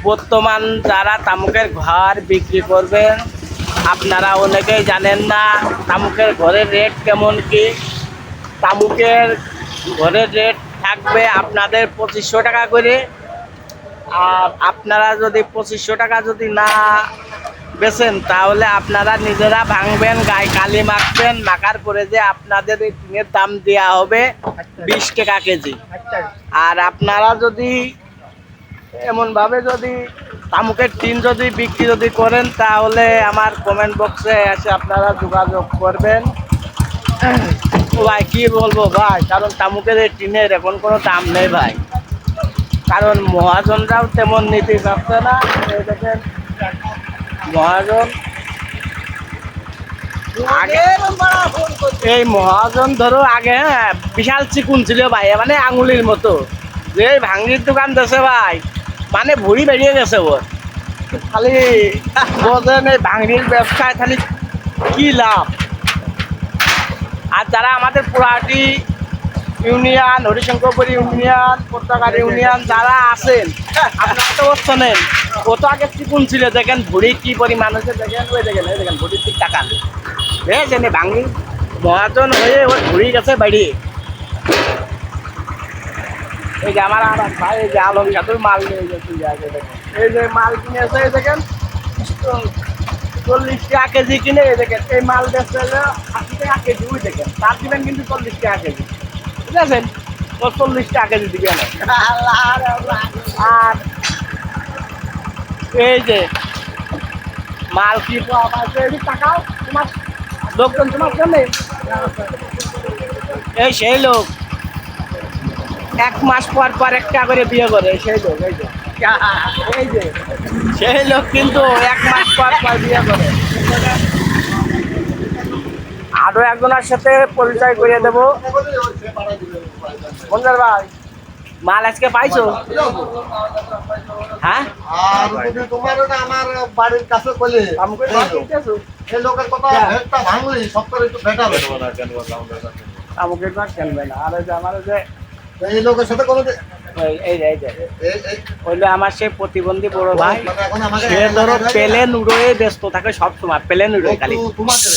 বর্তমান যারা তামুকের ঘর বিক্রি করবেন আপনারা অনেকেই জানেন না তামুকের ঘরের রেট কেমন কি। তামুকের ঘরের রেট থাকবে আপনাদের 2500 টাকা করে। আর আপনারা যদি 2500 টাকা যদি না বেচেন তাহলে আপনারা নিজেরা ভাঙবেন, গায়ে কালি মাখবেন, মাখার পরে যে আপনাদের এই টিনের দাম দেওয়া হবে 20 টাকা কেজি। আর আপনারা যদি এমনভাবে যদি তামুকের টিন যদি বিক্রি যদি করেন তাহলে আমার কমেন্ট বক্সে এসে আপনারা যোগাযোগ করবেন। ভাই কি বলবো ভাই, কারণ তামুকের এই টিনের এখন কোনো দাম নেই ভাই, কারণ মহাজনরাও তেমন নীতি ভাবছে না। দেখেন মহাজন আগে এই মহাজন ধরো আগে হ্যাঁ বিশাল চিকুন ছিল ভাই, মানে আঙুলির মতো। যে ভাঙ্গির দোকান দিয়েছে ভাই, মানে ভুড়ি বেরিয়ে গেছে ওর। খালি বোঝেন এই ভাঙ্গির ব্যবসায় খালি কি লাভ। আর যারা আমাদের পুরাটি ইউনিয়ন, হরিশঙ্করপুর ইউনিয়ন, পর্তাগাড়ি ইউনিয়ন যারা আছেন আপনারা তো শোনেন, ও তো আগে চিকুন ছিল। দেখেন ভুড়ি কি পরিমাণ হয়েছে, দেখেন ওই দেখেন এই দেখেন ভুড়ির ঠিক টাকা দেখেন ভাঙি মহাজন হয়ে ওর ভুড়ি গেছে বাড়ি। এই যে আমার আর ভাই এই যে আলম সাথে মাল নিয়ে গেছে, এই যে মাল কিনেছে এই দেখেন 40 টাকা কেজি কিনে এই দেখেন এই মাল বেচতে 80 টাকা কেজি। ওই দেখেন তার দিবেন কিন্তু 40 টাকা কেজি, ঠিক আছে? 40 টাকা কেজি দিবেন। আর এই যে মাল কি টাকাও তোমার লোকজন তোমার জন্য এই সেই লোক 1 মাস পর পর একটা করে বিয়ে করে সেই লোক। এই যে সেই লোক কিন্তু 1 মাস পর পর বিয়ে করে। আরো একজনের সাথে পরিচয় করিয়ে দেবো। মঞ্জার ভাই মাল আজকে পাইছো? হ্যাঁ আমার বাড়ির কাছে কইলে এই লোকের কথা ভেটটা ভাঙলি সব করে একটু বেটার আমাকে কেনবে না। আর ওই যে আমার যে এই লোকের সাথে কোনো হইলো আমার সেই প্রতিবন্ধী বড় ভাই, সে ধরো পেলে নুড়োয় ব্যস্ত থাকে সব সময়, পেলে নুড়োয় খালি। তোমাকে